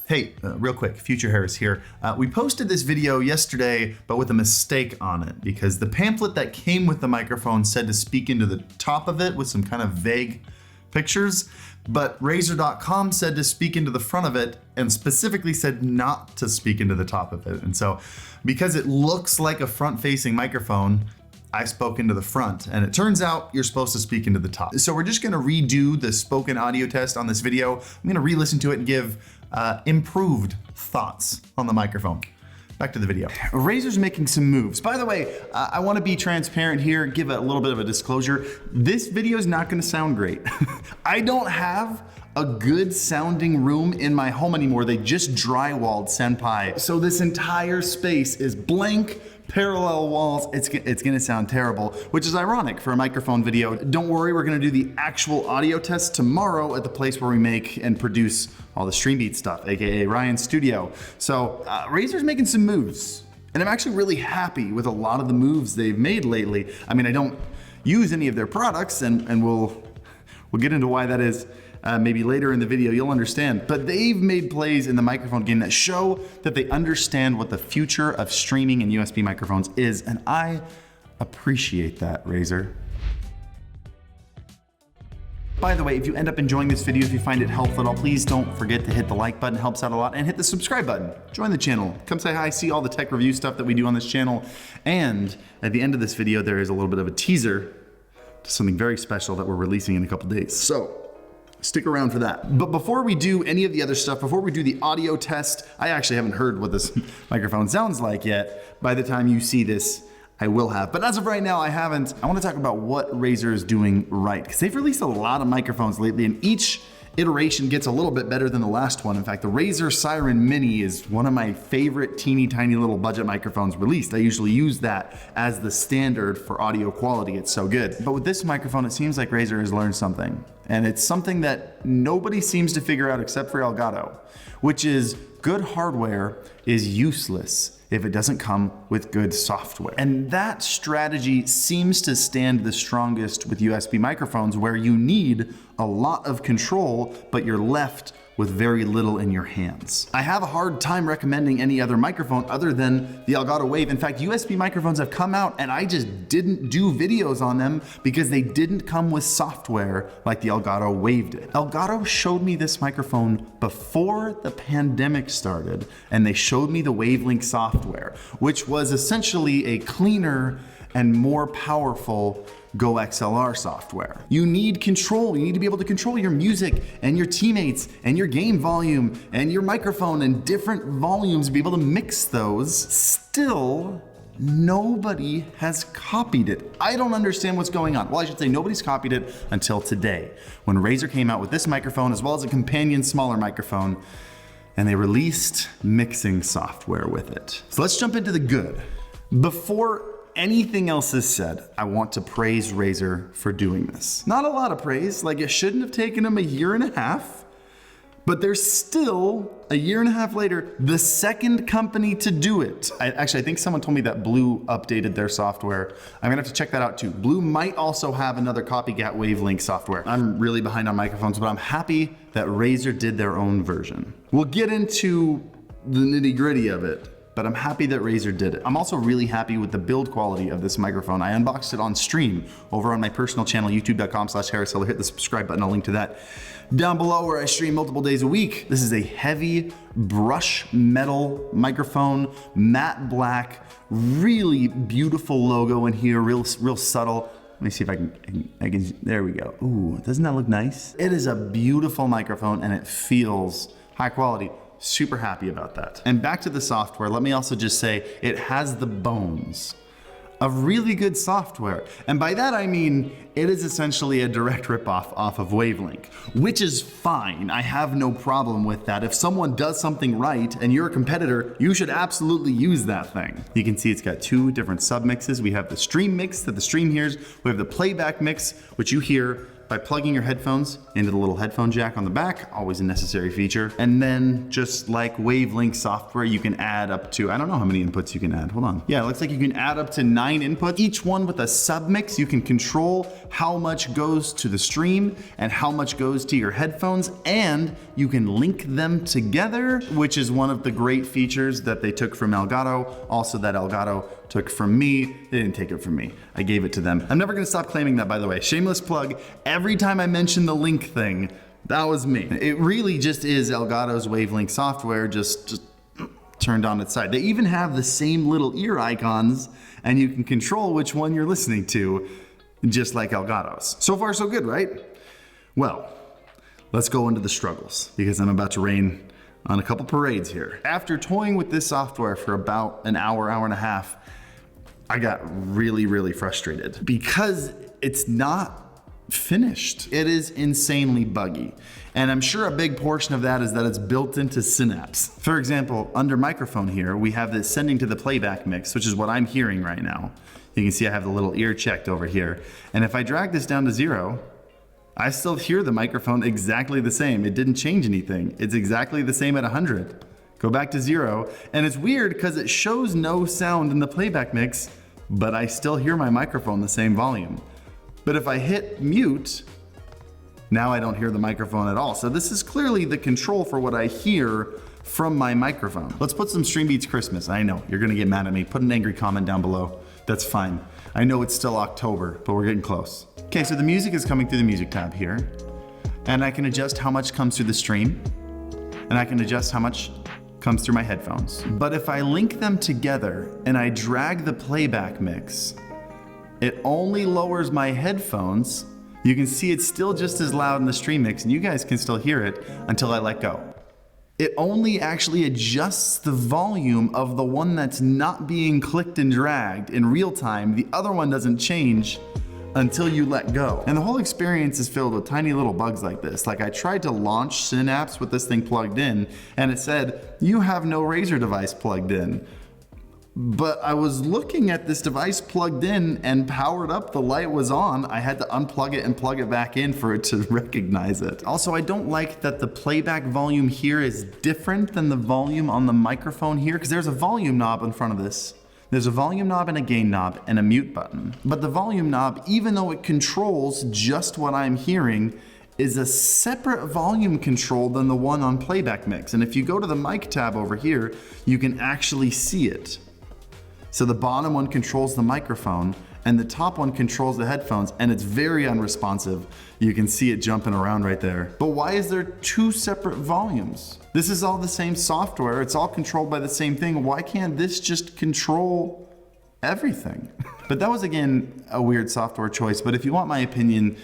Hey, real quick, Future Harris here. We posted this video yesterday, but with a mistake on it because the pamphlet that came with the microphone said to speak into the top of it with some kind of vague pictures, but Razer.com said to speak into the front of it and specifically said not to speak into the top of it. And so because it looks like a front-facing microphone, I spoke into the front, and it turns out you're supposed to speak into the top. So we're just gonna redo the spoken audio test on this video. I'm gonna re-listen to it and give improved thoughts on the microphone. Back to the video. Razer's making some moves. By the way, I wanna be transparent here, give a little bit of a disclosure. This video is not gonna sound great. I don't have a good sounding room in my home anymore. They just drywalled Senpai. So this entire space is blank, parallel walls. It's gonna sound terrible, which is ironic for a microphone video. Don't worry, we're gonna do the actual audio test tomorrow at the place where we make and produce all the StreamBeat stuff, AKA Ryan's studio. So Razer's making some moves, and I'm actually really happy with a lot of the moves they've made lately. I mean, I don't use any of their products, and we'll get into why that is. Maybe later in the video, you'll understand. But they've made plays in the microphone game that show that they understand what the future of streaming and USB microphones is, and I appreciate that, Razer. By the way, if you end up enjoying this video, if you find it helpful at all, please don't forget to hit the like button, helps out a lot, and hit the subscribe button. Join the channel, come say hi, see all the tech review stuff that we do on this channel. And at the end of this video, there is a little bit of a teaser to something very special that we're releasing in a couple days. So stick around for that. But before we do any of the other stuff, before we do the audio test, I actually haven't heard what this microphone sounds like yet. By the time you see this, I will have. But as of right now, I haven't. I want to talk about what Razer is doing right, because they've released a lot of microphones lately, and each iteration gets a little bit better than the last one. In fact, the Razer Seiren Mini is one of my favorite teeny tiny little budget microphones released. I usually use that as the standard for audio quality. It's so good. But with this microphone, it seems like Razer has learned something. And it's something that nobody seems to figure out except for Elgato, which is good hardware is useless if it doesn't come with good software. And that strategy seems to stand the strongest with USB microphones, where you need a lot of control, but you're left with very little in your hands. I have a hard time recommending any other microphone other than the Elgato Wave. In fact, USB microphones have come out and I just didn't do videos on them because they didn't come with software like the Elgato Wave did. Elgato showed me this microphone before the pandemic started, and they showed me the Wavelink software, which was essentially a cleaner and more powerful Go XLR software. You need control. You need to be able to control your music and your teammates and your game volume and your microphone and different volumes, be able to mix those. Still, nobody has copied it. I don't understand what's going on. Well, I should say nobody's copied it until today, when Razer came out with this microphone as well as a companion smaller microphone, and they released mixing software with it. So let's jump into the good. Before anything else is said, I want to praise Razer for doing this. Not a lot of praise, like it shouldn't have taken them a year and a half, but they're still, a year and a half later, the second company to do it. I think someone told me that Blue updated their software. I'm gonna have to check that out too. Blue might also have another copycat Wavelink software. I'm really behind on microphones, but I'm happy that Razer did their own version. We'll get into the nitty-gritty of it, but I'm happy that Razer did it. I'm also really happy with the build quality of this microphone. I unboxed it on stream over on my personal channel, youtube.com/HarrisHeller. Hit the subscribe button, I'll link to that down below, where I stream multiple days a week. This is a heavy brush metal microphone, matte black, really beautiful logo in here, real subtle. Let me see if I can, there we go. Ooh, doesn't that look nice? It is a beautiful microphone and it feels high quality. Super happy about that. And back to the software, let me also just say it has the bones of really good software. And by that I mean, it is essentially a direct ripoff off of Wavelink, which is fine. I have no problem with that. If someone does something right and you're a competitor, you should absolutely use that thing. You can see it's got two different submixes. We have the stream mix that the stream hears. We have the playback mix, which you hear by plugging your headphones into the little headphone jack on the back, always a necessary feature. And then just like Wavelink software, you can add up to, I don't know how many inputs you can add, hold on. Yeah, it looks like you can add up to 9 inputs, each one with a submix. You can control how much goes to the stream and how much goes to your headphones, and you can link them together, which is one of the great features that they took from Elgato, also that Elgato took from me. They didn't take it from me, I gave it to them. I'm never gonna stop claiming that, by the way. Shameless plug, every time I mention the link thing, that was me. It really just is Elgato's Wavelink software just turned on its side. They even have the same little ear icons, and you can control which one you're listening to, just like Elgato's. So far so good, right? Well, let's go into the struggles, because I'm about to rain on a couple parades here. After toying with this software for about an hour, hour and a half, I got really frustrated because it's not finished. It is insanely buggy. And I'm sure a big portion of that is that it's built into Synapse. For example, under microphone here, we have this sending to the playback mix, which is what I'm hearing right now. You can see I have the little ear checked over here. And if I drag this down to 0, I still hear the microphone exactly the same. It didn't change anything. It's exactly the same at 100. Go back to 0, and it's weird because it shows no sound in the playback mix, but I still hear my microphone the same volume. But if I hit mute, now I don't hear the microphone at all. So this is clearly the control for what I hear from my microphone. Let's put some Stream Beats Christmas. I know, you're gonna get mad at me. Put an angry comment down below. That's fine. I know it's still October, but we're getting close. Okay, so the music is coming through the music tab here, and I can adjust how much comes through the stream, and I can adjust how much comes through my headphones. But if I link them together and I drag the playback mix, it only lowers my headphones. You can see it's still just as loud in the stream mix, and you guys can still hear it until I let go. It only actually adjusts the volume of the one that's not being clicked and dragged in real time. The other one doesn't change until you let go. And the whole experience is filled with tiny little bugs like this. Like I tried to launch Synapse with this thing plugged in, and it said, you have no Razer device plugged in. But I was looking at this device plugged in and powered up, the light was on. I had to unplug it and plug it back in for it to recognize it. Also, I don't like that the playback volume here is different than the volume on the microphone here, because there's a volume knob in front of this. There's a volume knob and a gain knob and a mute button. But the volume knob, even though it controls just what I'm hearing, is a separate volume control than the one on playback mix. And if you go to the mic tab over here, you can actually see it. So the bottom one controls the microphone and the top one controls the headphones, and it's very unresponsive. You can see it jumping around right there. But why is there 2 separate volumes? This is all the same software. It's all controlled by the same thing. Why can't this just control everything? But that was, again, a weird software choice. But if you want my opinion,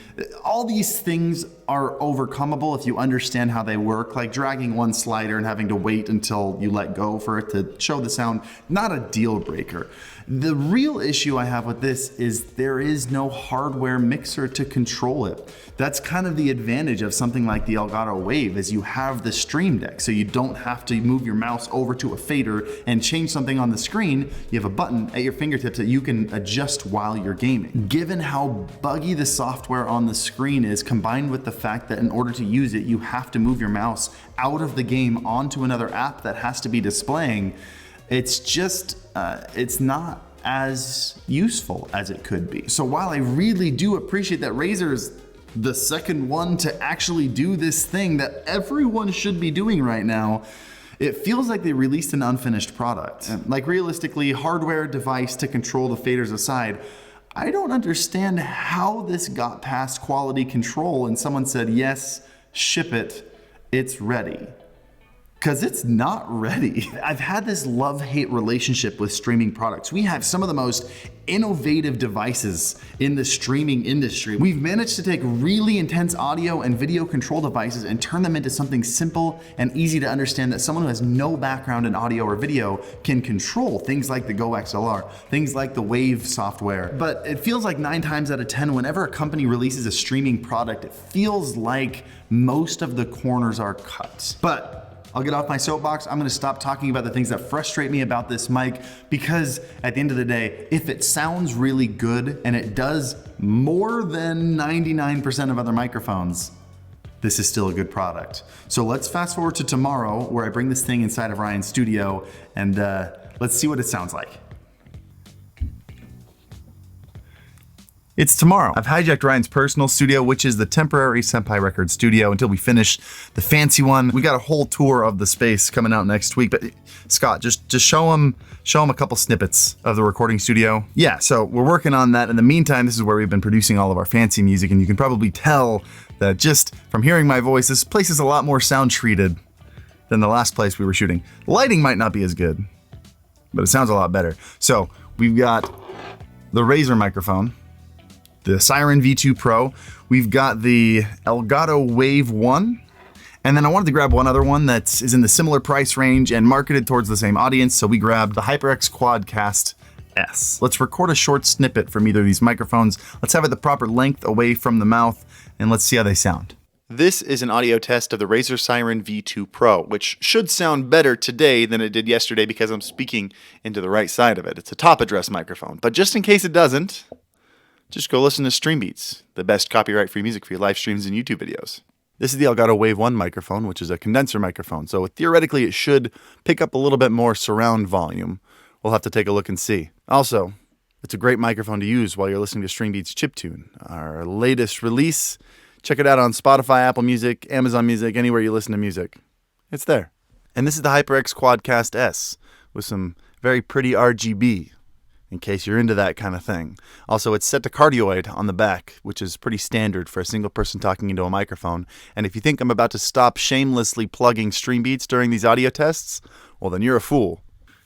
all these things are overcomable if you understand how they work, like dragging one slider and having to wait until you let go for it to show the sound, not a deal breaker. The real issue I have with this is there is no hardware mixer to control it. That's kind of the advantage of something like the Elgato Wave, is you have the Stream Deck, so you don't have to move your mouse over to a fader and change something on the screen. You have a button at your fingertips that you can adjust while you're gaming. Given how buggy the software on the screen is, combined with the fact that in order to use it, you have to move your mouse out of the game onto another app that has to be displaying, it's just, it's not as useful as it could be. So while I really do appreciate that Razer's the second one to actually do this thing that everyone should be doing right now, it feels like they released an unfinished product. Like realistically, hardware device to control the faders aside, I don't understand how this got past quality control and someone said, yes, ship it, it's ready. Because it's not ready. I've had this love-hate relationship with streaming products. We have some of the most innovative devices in the streaming industry. We've managed to take really intense audio and video control devices and turn them into something simple and easy to understand that someone who has no background in audio or video can control. Things like the Go XLR, things like the Wave software. But it feels like 9 times out of 10, whenever a company releases a streaming product, it feels like most of the corners are cut. But I'll get off my soapbox. I'm gonna stop talking about the things that frustrate me about this mic, because at the end of the day, if it sounds really good and it does more than 99% of other microphones, this is still a good product. So let's fast forward to tomorrow, where I bring this thing inside of Ryan's studio, and let's see what it sounds like. It's tomorrow. I've hijacked Ryan's personal studio, which is the temporary Senpai Records studio, until we finish the fancy one. We got a whole tour of the space coming out next week, but Scott, just show him a couple snippets of the recording studio. Yeah, so we're working on that. In the meantime, this is where we've been producing all of our fancy music, and you can probably tell that just from hearing my voice, this place is a lot more sound treated than the last place we were shooting. The lighting might not be as good, but it sounds a lot better. So we've got the Razer microphone, the Seiren V2 Pro, we've got the Elgato Wave 1, and then I wanted to grab one other one that is in the similar price range and marketed towards the same audience, so we grabbed the HyperX Quadcast S. Let's record a short snippet from either of these microphones. Let's have it the proper length away from the mouth, and let's see how they sound. This is an audio test of the Razer Seiren V2 Pro, which should sound better today than it did yesterday because I'm speaking into the right side of it. It's a top address microphone, but just in case it doesn't, just go listen to Stream Beats, the best copyright-free music for your live streams and YouTube videos. This is the Elgato Wave 1 microphone, which is a condenser microphone, so theoretically it should pick up a little bit more surround volume. We'll have to take a look and see. Also, it's a great microphone to use while you're listening to Stream Beats Chiptune, our latest release. Check it out on Spotify, Apple Music, Amazon Music, anywhere you listen to music. It's there. And this is the HyperX Quadcast S with some very pretty RGB, in case you're into that kind of thing. Also, it's set to cardioid on the back, which is pretty standard for a single person talking into a microphone. And if you think I'm about to stop shamelessly plugging Stream Beats during these audio tests, well then you're a fool.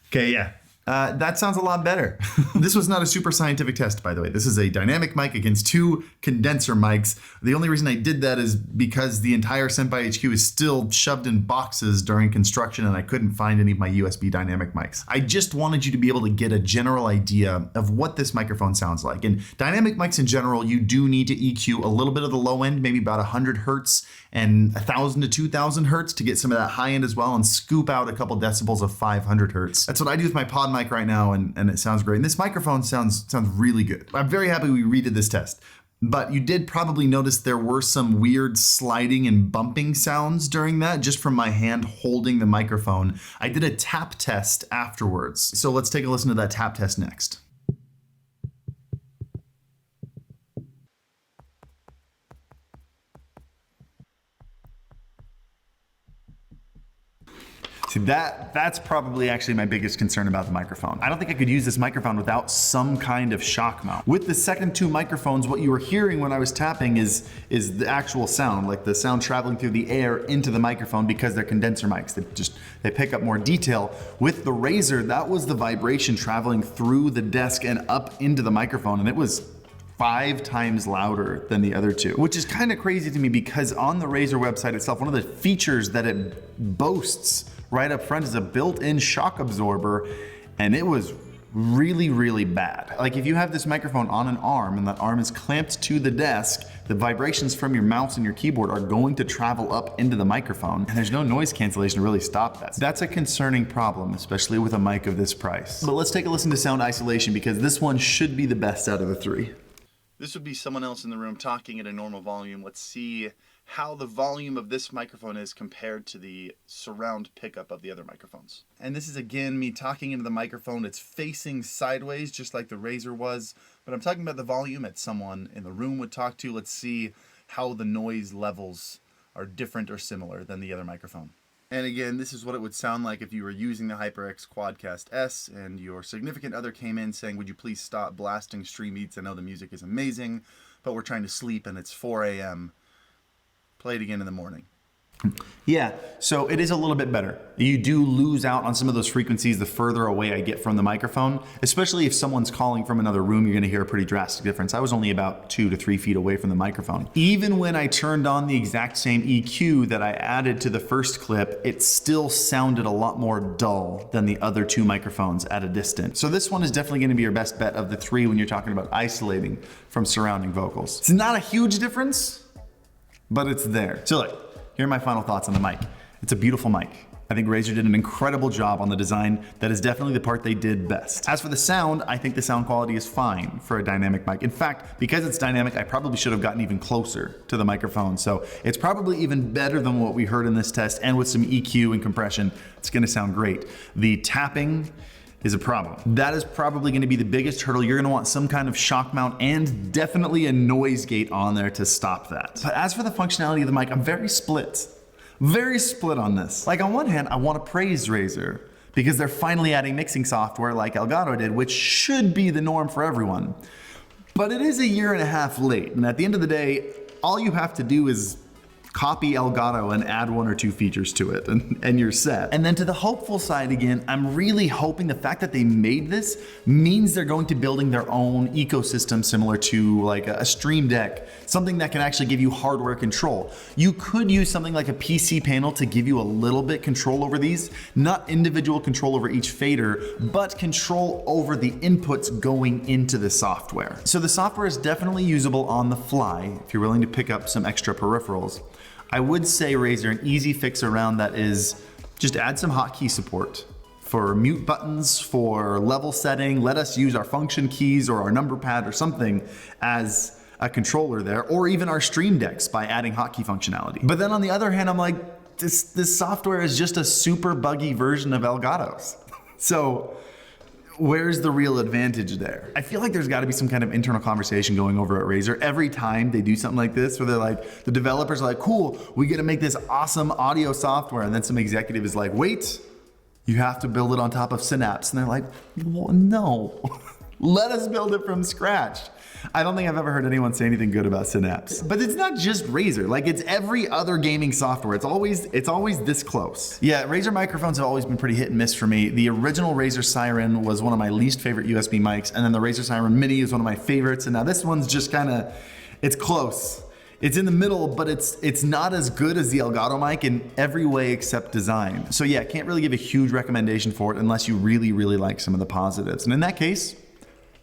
Okay, yeah. That sounds a lot better. This was not a super scientific test, by the way. This is a dynamic mic against two condenser mics. The only reason I did that is because the entire Senpai HQ is still shoved in boxes during construction and I couldn't find any of my USB dynamic mics. I just wanted you to be able to get a general idea of what this microphone sounds like. And dynamic mics in general, you do need to EQ a little bit of the low end, maybe about 100 hertz and 1,000 to 2,000 hertz to get some of that high end as well, and scoop out a couple decibels of 500 hertz. That's what I do with my pod mic right now, and it sounds great. And this microphone sounds really good. I'm very happy we redid this test. But you did probably notice there were some weird sliding and bumping sounds during that, just from my hand holding the microphone. I did a tap test afterwards. So let's take a listen to that tap test next. See, that's probably actually my biggest concern about the microphone. I don't think I could use this microphone without some kind of shock mount. With the second two microphones, what you were hearing when I was tapping is the actual sound, like the sound traveling through the air into the microphone, because they're condenser mics. They pick up more detail. With the Razer, that was the vibration traveling through the desk and up into the microphone, and it was 5 times louder than the other two, which is kind of crazy to me because on the Razer website itself, one of the features that it boasts right up front is a built-in shock absorber, and it was really bad. Like, if you have this microphone on an arm and that arm is clamped to the desk, the vibrations from your mouse and your keyboard are going to travel up into the microphone, and there's no noise cancellation to really stop that. That's a concerning problem, especially with a mic of this price. But let's take a listen to sound isolation, because this one should be the best out of the three. This would be someone else in the room talking at a normal volume. Let's see how the volume of this microphone is compared to the surround pickup of the other microphones. And this is again me talking into the microphone. It's facing sideways just like the Razer was, but I'm talking about the volume that someone in the room would talk to. Let's see how the noise levels are different or similar than the other microphone. And again, this is what it would sound like if you were using the HyperX Quadcast S and your significant other came in saying, would you please stop blasting Stream Beats? I know the music is amazing, but we're trying to sleep and it's 4 a.m. Play it again in the morning. Yeah, so it is a little bit better. You do lose out on some of those frequencies the further away I get from the microphone, especially if someone's calling from another room. You're going to hear a pretty drastic difference. I was only about 2 to 3 feet away from the microphone. Even when I turned on the exact same EQ that I added to the first clip, it still sounded a lot more dull than the other two microphones at a distance. So this one is definitely going to be your best bet of the three when you're talking about isolating from surrounding vocals. It's not a huge difference, but it's there. So look, here are my final thoughts on the mic. It's a beautiful mic. I think Razer did an incredible job on the design. That is definitely the part they did best. As for the sound, I think the sound quality is fine for a dynamic mic. In fact, because it's dynamic, I probably should have gotten even closer to the microphone. So it's probably even better than what we heard in this test, and with some EQ and compression, it's gonna sound great. The tapping is a problem. That is probably gonna be the biggest hurdle. You're gonna want some kind of shock mount and definitely a noise gate on there to stop that. But as for the functionality of the mic, I'm very split on this. Like, on one hand, I want to praise Razer because they're finally adding mixing software like Elgato did, which should be the norm for everyone. But it is a year and a half late, and at the end of the day, all you have to do is copy Elgato and add 1 or 2 features to it, and you're set. And then to the hopeful side again, I'm really hoping the fact that they made this means they're going to building their own ecosystem similar to like a Stream Deck, something that can actually give you hardware control. You could use something like a PC panel to give you a little bit control over these, not individual control over each fader, but control over the inputs going into the software. So the software is definitely usable on the fly if you're willing to pick up some extra peripherals. I would say Razer, an easy fix around that is just add some hotkey support for mute buttons, for level setting. Let us use our function keys or our number pad or something as a controller there, or even our Stream Decks by adding hotkey functionality. But then on the other hand, I'm like, this software is just a super buggy version of Elgato's. So where's the real advantage there? I feel like there's got to be some kind of internal conversation going over at Razer every time they do something like this, where they're like, the developers are like, cool, we get to make this awesome audio software, and then some executive is like, wait, you have to build it on top of Synapse, and they're like, well, no, let us build it from scratch. I don't think I've ever heard anyone say anything good about Synapse. But it's not just Razer, like it's every other gaming software. It's always this close. Yeah, Razer microphones have always been pretty hit and miss for me. The original Razer Seiren was one of my least favorite USB mics, and then the Razer Seiren Mini is one of my favorites, and now this one's just kinda, it's close. It's in the middle, but it's not as good as the Elgato mic in every way except design. So yeah, can't really give a huge recommendation for it unless you really, really like some of the positives. And in that case,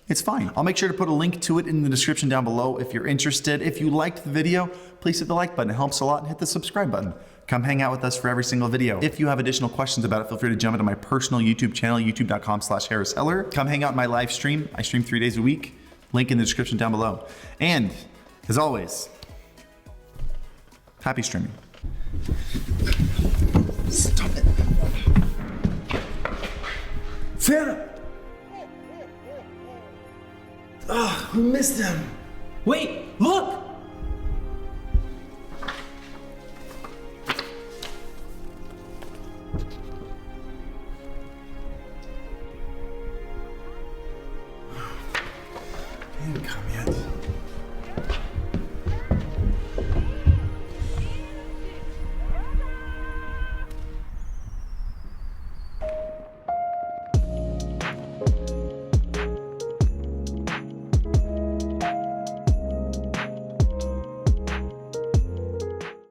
it's fine. I'll make sure to put a link to it in the description down below if you're interested. If you liked the video, please hit the like button. It helps a lot, and hit the subscribe button. Come hang out with us for every single video. If you have additional questions about it, feel free to jump into my personal YouTube channel, youtube.com/HarrisHeller. Come hang out in my live stream. I stream 3 days a week. Link in the description down below. And as always, happy streaming. Stop it. Santa! Ah, we missed him. Wait, look!